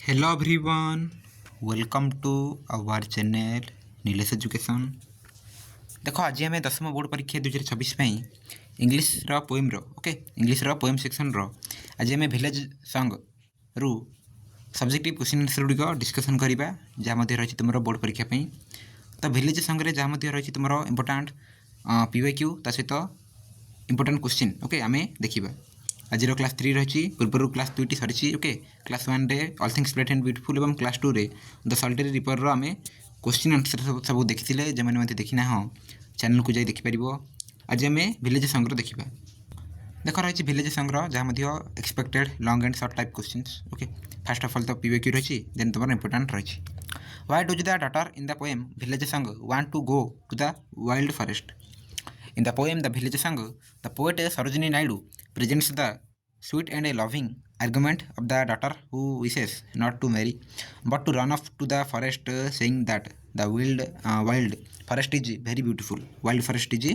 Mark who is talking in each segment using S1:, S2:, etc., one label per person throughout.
S1: Hello everyone, welcome to our channel Nilesh Education। ଦେଖ ଆଜି ଆମେ ଦଶମ ବୋର୍ଡ଼ ପରୀକ୍ଷା 2026 ପାଇଁ ଇଂଲିଶର ପୋଏମ୍ର ଇଂଲିଶର ପୋଏମ୍ ସେକ୍ସନର ଆଜି ଆମେ ଭିଲେଜ୍ ସଙ୍ଗରୁ ସବଜେକ୍ଟିଭ୍ କ୍ୱେଶ୍ଚିନ୍ ଆନ୍ସର୍ ଗୁଡ଼ିକ ଡିସ୍କସନ୍ କରିବା ଯାହା ମଧ୍ୟ ରହିଛି ତୁମର ବୋର୍ଡ଼ ପରୀକ୍ଷା ପାଇଁ। ତ ଭିଲେଜ୍ ସଙ୍ଗରେ ଯାହା ମଧ୍ୟ ରହିଛି ତୁମର ଇମ୍ପୋର୍ଟାଣ୍ଟ PYQ ତା ସହିତ ଇମ୍ପୋର୍ଟାଣ୍ଟ କ୍ୱେଶ୍ଚିନ୍ ଆମେ ଦେଖିବା। ଆଜିର କ୍ଲାସ୍ 3 ରହିଛି, ପୂର୍ବରୁ କ୍ଲାସ୍ 2ଟି ସରିଛି। କ୍ଲାସ୍ 1ରେ all things great and beautiful ଏବଂ କ୍ଲାସ୍ 2ରେ ଦ ସଲ୍ଟେରୀ ରିପର୍ର ଆମେ କ୍ୱେଶ୍ଚିନ୍ ଆନ୍ସର୍ ସବୁ ଦେଖିଥିଲେ। ଯେଉଁମାନେ ମଧ୍ୟ ଦେଖିନା ଚ୍ୟାନେଲ୍କୁ ଯାଇ ଦେଖିପାରିବ। ଆଜି ଆମେ ଭିଲେଜ୍ ସଙ୍ଗର ଦେଖିବା। ଦେଖ ରହିଛି ଭିଲେଜ୍ ସଙ୍ଗର ଯାହା ମଧ୍ୟ expected long and short type questions. First of all ତ PYQ ରହିଛି, ଦେନ୍ ତୁମର ଇମ୍ପୋର୍ଟାଣ୍ଟ ରହିଛି। Why does the daughter in the poem Village Song want to go to the wild forest? In the poem The Village Song, the poet Sarojini Naidu presents the sweet and loving argument of the daughter who wishes not to marry but to run off to the forest, saying that the wild forest is very beautiful. Wild forest is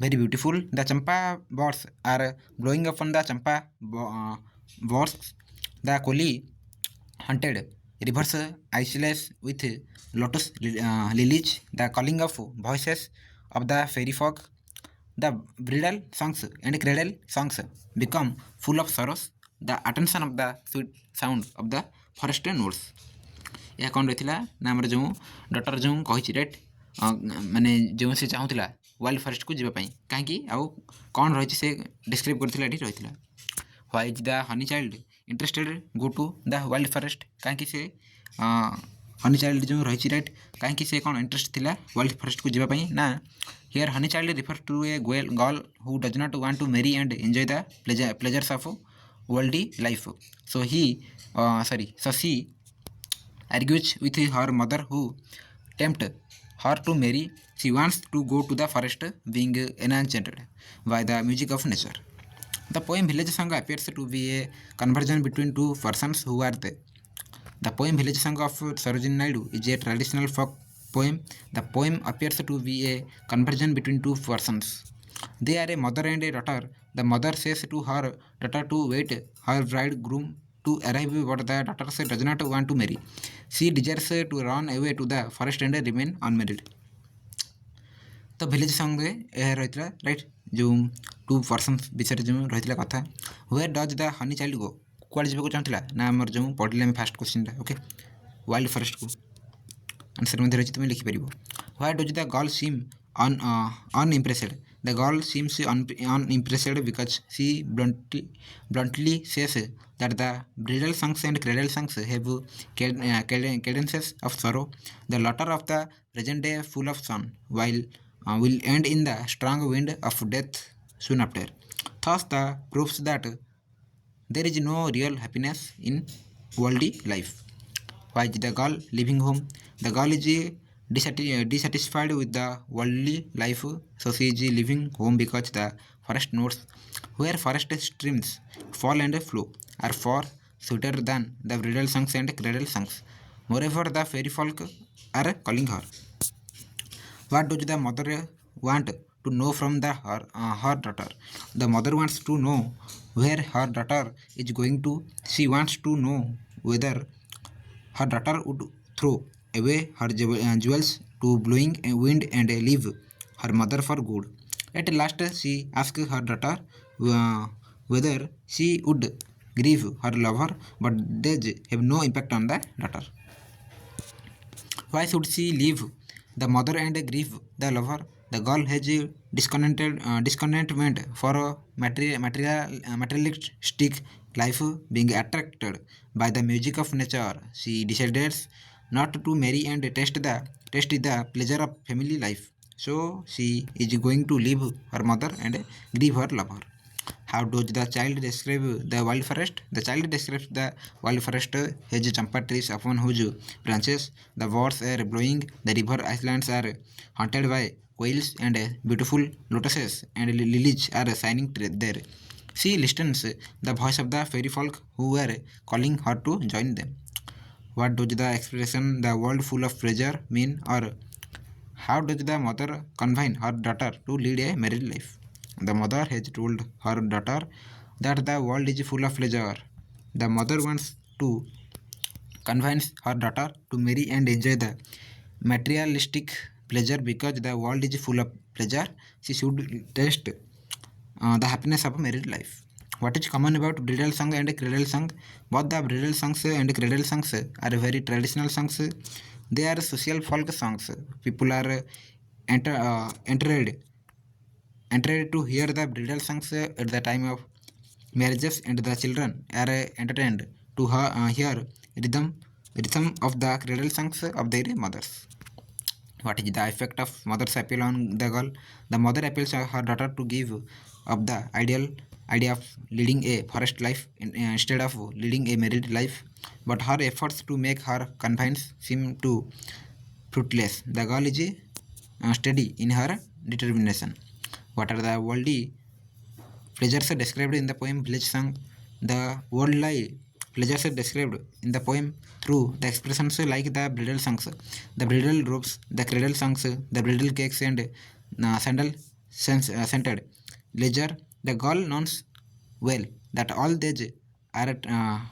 S1: very beautiful. The champa birds are blowing upon the champa boughs. The coli haunted rivers isolates with lotus lilies. The calling of voices of the fairy folk. The bridal songs and cradle songs become full of sorrows. The attention of the sweet sound of the forest notes. ଏହା କ'ଣ ରହିଥିଲା ନା ଆମର ଯେଉଁ daughter ଯେଉଁ କହିଛି right, ମାନେ ଯେଉଁ ସେ ଚାହୁଁଥିଲା ୱାଇଲ୍ଡ ଫରେଷ୍ଟକୁ ଯିବା ପାଇଁ, କାହିଁକି ଆଉ କ'ଣ ରହିଛି ସେ ଡିସ୍କ୍ରାଇବ୍ କରିଥିଲା ଏଠି ରହିଥିଲା। Why is the honey child interested go to the wild forest? କାହିଁକି ସେ ହନି ଚାଇଲ୍ଡ ଯେଉଁ ରହିଛି ରାଇଟ୍, କାହିଁକି ସେ କ'ଣ ଇଣ୍ଟରେଷ୍ଟ ଥିଲା ୱାଇଲ୍ଡ ଫରେଷ୍ଟକୁ ଯିବା ପାଇଁ? ନା here honey child refers to a girl who does not want to marry and enjoy the pleasures of worldly life. So she argues with her mother who tempt her to marry. She wants to go to the forest, being enchanted by the music of nature. The poem Village Song appears to be a conversion between two persons who are the poem Village Song of Sarojini Naidu is a traditional folk poem. The poem appears to be a conversion between two persons. They are a mother and a daughter. The mother says to her daughter to wait her bridegroom to arrive, but the daughter does not want to marry. She desires to run away to the forest and remain unmarried. तो village ସଙ୍ଗରେ ଏହା ରହିଥିଲା right, ଯେଉଁ two persons ବିଷୟରେ ଯେଉଁ ରହିଥିଲା କଥା। Where does the honey child go? କୁଆଡ଼େ ଯିବାକୁ ଚାହୁଁଥିଲା ନା ଆମର ଯେଉଁ ପଢ଼ିଲେ ଆମେ ଫାର୍ଷ୍ଟ କ୍ୱେଶ୍ଚିନ୍ଟା ୱାଇଲ୍ଡ ଫରେଷ୍ଟକୁ। ଆନ୍ସର୍ ମଧ୍ୟ ରହିଛି, ତୁମେ ଲିଖିପାରିବ। Why does the girl seem unimpressed? The girl seems unimpressed because she bluntly says that the bridal songs and cradle songs have cadences of sorrow. The laughter of the present day full of sun, while will end in the strong wind of death soon after. Thus the proves that there is no real happiness in worldly life. Why is the girl leaving home? The girl is dissatisfied with the worldly life, so she is leaving home because the forest notes where forest streams fall and flow are far sweeter than the bridal songs and cradle songs. Moreover, the fairy folk are calling her. What does the mother want to know from her daughter? The mother wants to know where her daughter is going to. She wants to know whether her daughter would throw away her jewels to blowing wind and leave her mother for good. At last she asked her daughter whether she would grieve her lover, but does have no impact on the daughter. Why should she leave the mother and grieve the lover? The girl has discontentment for materialistic life, being attracted by the music of nature. She decides not to marry and taste the pleasure of family life. So she is going to leave her mother and grieve her lover. How does the child describe the wild forest? The child describes the wild forest as champa trees upon whose branches the birds are blowing. The river islands are haunted by whales and beautiful lotuses and lilies are shining there. She listens the voice of the fairy folk who are calling her to join them. What does the expression the world full of pleasure mean? Or how does the mother convince her daughter to lead a married life? The mother has told her daughter that the world is full of pleasure. The mother wants to convinces her daughter to marry and enjoy the materialistic pleasure because the world is full of pleasure. She should taste the happiness of married life. What is common about bridal song and cradle song? Both the bridal songs and cradle songs are very traditional songs. They are social folk songs. People are entered to hear the bridal songs at the time of marriages, and the children are entertained to hear rhythm of the cradle songs of their mothers. What is the effect of mother's appeal on the girl? The mother appeals her daughter to give up the ideal idea of leading a forest life instead of leading a married life, but her efforts to make her confines seem to fruitless. The girl is steady in her determination. What are the worldly pleasures described in the poem Village Song? The worldly pleasures described in the poem through the expressions like the bridal songs, the bridal robes, the cradle songs, the bridal cakes, and sandal scented leisure. The girl knows well that all these are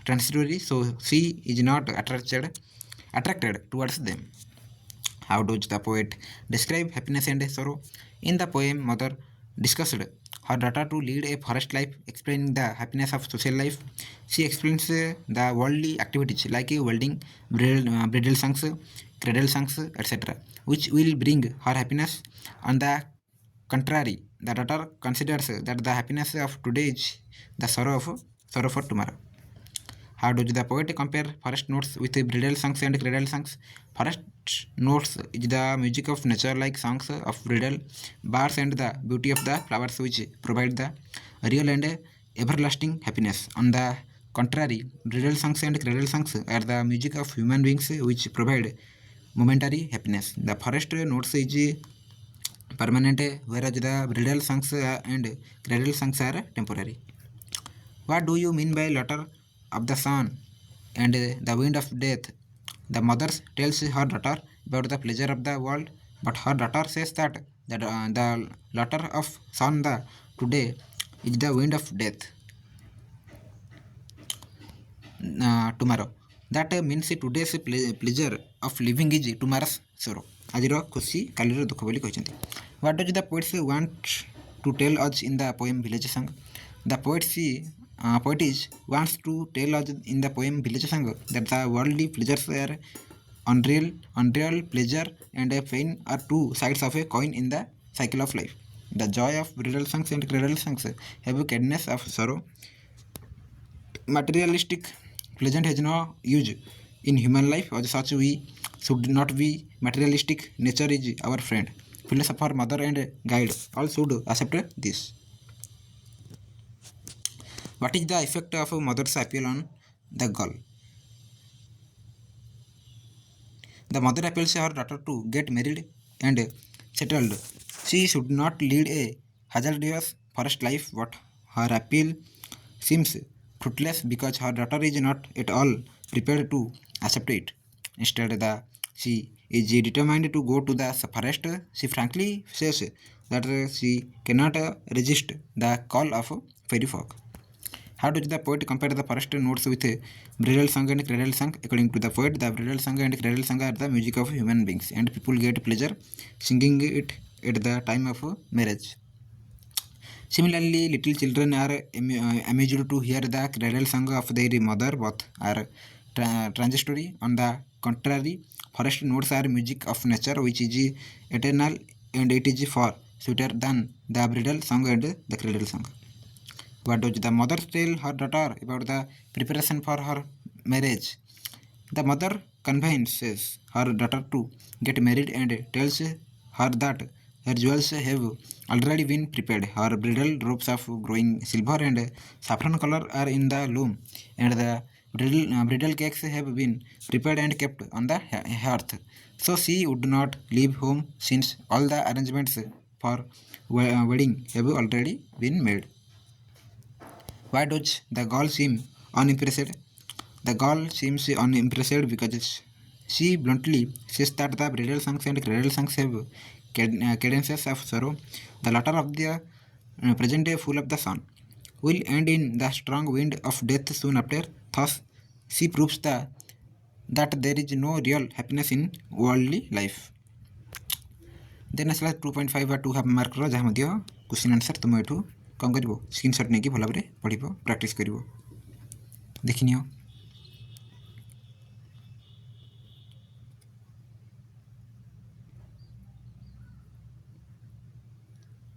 S1: transitory, so she is not attracted towards them. How does the poet describe happiness and sorrow? In the poem, mother discussed her daughter to lead a forest life, explaining the happiness of social life. She explains the worldly activities like welding, bridal songs, cradle songs, etc., which will bring her happiness. On the contrary, the daughter considers that the happiness of today is the sorrow for tomorrow. How does the poet compare forest notes with bridal songs and cradle songs? Forest notes is the music of nature like songs of bridal birds and the beauty of the flowers which provide the real and everlasting happiness. On the contrary, bridal songs and cradle songs are the music of human beings which provide momentary happiness. The forest notes is permanent, whereas the bridal songs and cradle songs are temporary. What do you mean by letter of the sun and the wind of death? The mother tells her daughter about the pleasure of the world, but her daughter says that the letter of sun the today is the wind of death tomorrow. That means today's pleasure of living is tomorrow's sorrow. ଆଜିର ଖୁସି କାଲିର ଦୁଃଖ ବୋଲି କହିଛନ୍ତି. What does the poet want to tell us in the poem Village Song? The poetess wants to tell us in the poem Village Song that the worldly pleasures are unreal pleasure and a pain are two sides of a coin in the cycle of life. The joy of bridal songs and cradle songs have a cadence of sorrow. Materialistic pleasant has no use in human life. As such, we should not be materialistic. Nature is our friend. Philosopher, mother, and guide all should accept this. What is the effect of a mother's appeal on the girl? The mother appeals her daughter to get married and settled. She should not lead a hazardous forest life, but her appeal seems fruitless because her daughter is not at all prepared to accept it. Instead, she is determined to go to the forest. She frankly says that she cannot resist the call of fairy folk. How does the poet compare the forest notes with bridal song and cradle song? According to the poet, the bridal song and cradle song are the music of human beings, and people get pleasure singing it at the time of marriage. Similarly, little children are amused to hear the cradle song of their mother. Both are transitory. On the contrary, forest notes are music of nature, which is eternal, and it is far sweeter than the bridal song and the cradle song. What does the mother tell her daughter about the preparation for her marriage? The mother convinces her daughter to get married and tells her that her jewels have already been prepared. Her bridal robes of glowing silver and saffron color are in the loom, and the bridal cakes have been prepared and kept on the hearth. So she would not leave home since all the arrangements for wedding have already been made. Why does the girl seem unimpressed? The girl seems unimpressed because she bluntly says that the bridal songs and cradle songs have cadences of sorrow. The latter of the present day full of the sun will end in the strong wind of death soon after. Thus, she proves the that there is no real happiness in worldly life. Then आसला 2.5 ବା 2 half mark रो जहाँ मध्य question answer तुम एठू कौन कर screenshot नहीं भल भाव पढ़ प्रैक्टिस कर देखनी।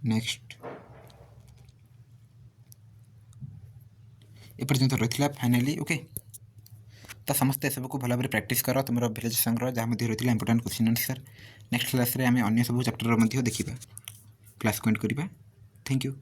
S1: नेक्स्ट एपर्यंत रही फाइनाली ओके। तो समस्ते सबको भल भाव प्रैक्टिस कर तुम विलेज संग्रह जहाँ रही important question answer. Next class रे आम अन्य सब चैप्टर देखा क्लास को एंड करवा। Thank you.